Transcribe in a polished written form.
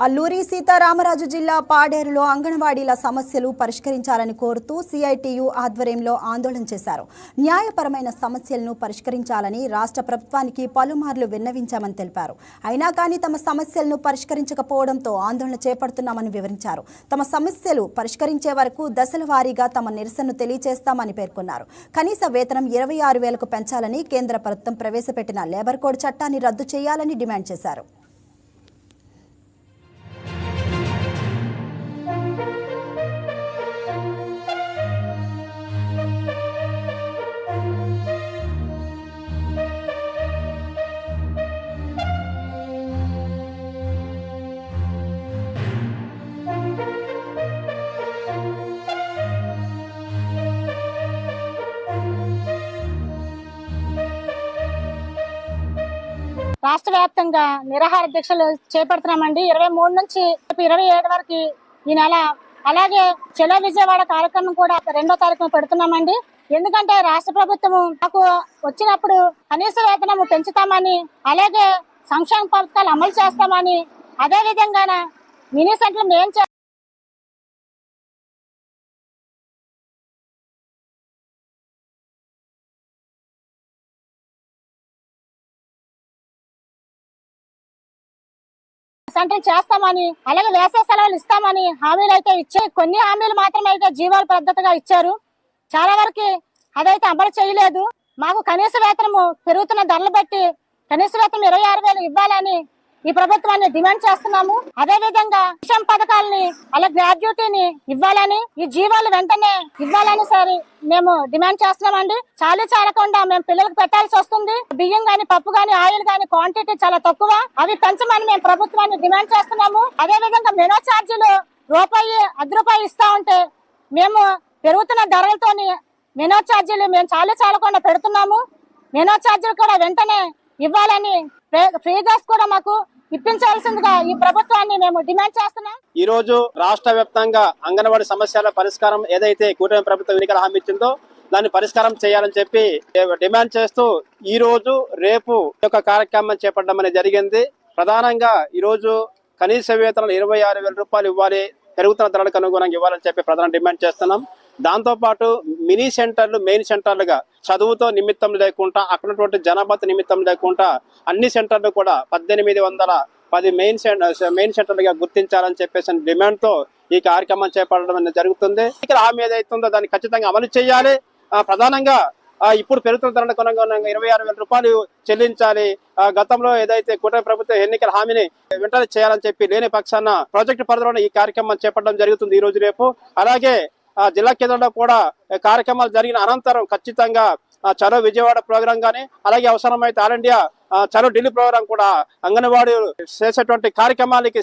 అల్లూరి సీతారామరాజు జిల్లా పాడేరులో అంగన్వాడీల సమస్యలు పరిష్కరించాలని కోరుతూ సిఐటియు ఆధ్వర్యంలో ఆందోళన చేశారు. న్యాయపరమైన సమస్యలను పరిష్కరించాలని రాష్ట్ర ప్రభుత్వానికి పలుమార్లు విన్నవించామని తెలిపారు. అయినా కానీ తమ సమస్యలను పరిష్కరించకపోవడంతో ఆందోళన చేపడుతున్నామని వివరించారు. తమ సమస్యలు పరిష్కరించే వరకు దశల వారీగా తమ నిరసనను తెలియజేస్తామని పేర్కొన్నారు. కనీస వేతనం 26,000కు పెంచాలని కేంద్ర ప్రభుత్వం ప్రవేశపెట్టిన లేబర్ కోడ్ చట్టాన్ని రద్దు చేయాలని డిమాండ్ చేశారు. రాష్ట్ర వ్యాప్తంగా నిరాహార దీక్షలు చేపడుతున్నామండి. 23 నుంచి 27 వరకు ఈ నెల. అలాగే చలో విజయవాడ కార్యక్రమం కూడా 2వ తారీఖున పెడుతున్నామండి. ఎందుకంటే రాష్ట్ర ప్రభుత్వం మాకు వచ్చినప్పుడు కనీస వేతనం పెంచుతామని, అలాగే సంక్షేమ పథకాలు అమలు చేస్తామని, అదే విధంగా మినీ సెంటర్ ఏం సెంటర్ చేస్తామని, అలాగే వేసవి సెలవులు ఇస్తామని హామీలు అయితే ఇచ్చే కొన్ని హామీలు మాత్రమే అయితే జీవాల పద్ధతిగా ఇచ్చారు. చాలా వరకు అదైతే అమలు చేయలేదు. మాకు కనీస వేతనము పెరుగుతున్న ధరలు బట్టి కనీస వేతనం 26,000 ఇవ్వాలని ఈ ప్రభుత్వాన్ని డిమాండ్ చేస్తున్నాము. అదే విధంగా సంక్షేమ పథకాలని అలాగే గ్రాడ్యుయేటీని ఇవ్వాలని, ఈ జీవాలు వెంటనే ఇవ్వాలని సరే మేము డిమాండ్ చేస్తున్నామండి. చాలకుండా మేము పిల్లలకు పెట్టాల్సి వస్తుంది. బియ్యం గాని, పప్పు గాని, ఆయిల్ గాని క్వాంటిటీ చాలా తక్కువ. అవి పెంచమని మేము ప్రభుత్వాన్ని డిమాండ్ చేస్తున్నాము. అదే విధంగా మెనో ఛార్జీలు ₹1 ఇస్తా ఉంటే మేము పెరుగుతున్న ధరలతోని మెనో ఛార్జీలు మేము చాలకుండా పెడుతున్నాము. మెనో ఛార్జీలు కూడా వెంటనే ఇవ్వాలని, ఫ్రీ గ్యాస్ కూడా మాకు ఇప్పించాల్సిందిగా ఈ ప్రభుత్వాన్ని మేము డిమాండ్ చేస్తున్నాం. ఈ రోజు రాష్ట్ర వ్యాప్తంగా అంగన్వాడీ సమస్యల పరిష్కారం ఏదైతే కూటమి ప్రభుత్వం ఎన్నికల హామీ ఇచ్చిందో దాన్ని పరిష్కారం చేయాలని చెప్పి డిమాండ్ చేస్తూ ఈ రోజు రేపు ఒక కార్యక్రమం చేపట్టడం అనేది జరిగింది. ప్రధానంగా ఈ రోజు కనీస వేతనం 26,000 ఇవ్వాలి, పెరుగుతున్న ధరలకు అనుగుణంగా ఇవ్వాలని చెప్పి ప్రధాన డిమాండ్ చేస్తున్నాం. దాంతో పాటు మినీ సెంటర్లు మెయిన్ సెంటర్లుగా చదువుతో నిమిత్తం లేకుండా, అక్కడ ఉన్నటువంటి జనాభాతో నిమిత్తం లేకుండా అన్ని సెంటర్లు కూడా 1,810 మెయిన్ సెంటర్లుగా గుర్తించాలని చెప్పేసి డిమాండ్ తో ఈ కార్యక్రమం చేపట్టడం అనేది జరుగుతుంది. ఇక్కడ హామీ ఏదైతే ఉందో దాన్ని ఖచ్చితంగా అమలు చేయాలి. ప్రధానంగా ఇప్పుడు పెరుగుతున్న ధరలకు అనుగుణంగా 26,000 చెల్లించాలి. గతంలో ఏదైతే కూటమి ప్రభుత్వ ఎన్నికల హామీని వెంటనే చేయాలని చెప్పి లేని పక్షాన ప్రాజెక్టు పరిధిలోనే ఈ కార్యక్రమం చేపట్టడం జరుగుతుంది ఈ రోజు రేపు. అలాగే జిల్లా కేంద్రంలో కూడా కార్యక్రమాలు జరిగిన అనంతరం ఖచ్చితంగా చలో విజయవాడ ప్రోగ్రాం గానీ, అలాగే అవసరమైతే ఆల్ ఇండియా చలో ఢిల్లీ ప్రోగ్రాం కూడా అంగన్వాడీ చేసేటువంటి కార్యక్రమాలకి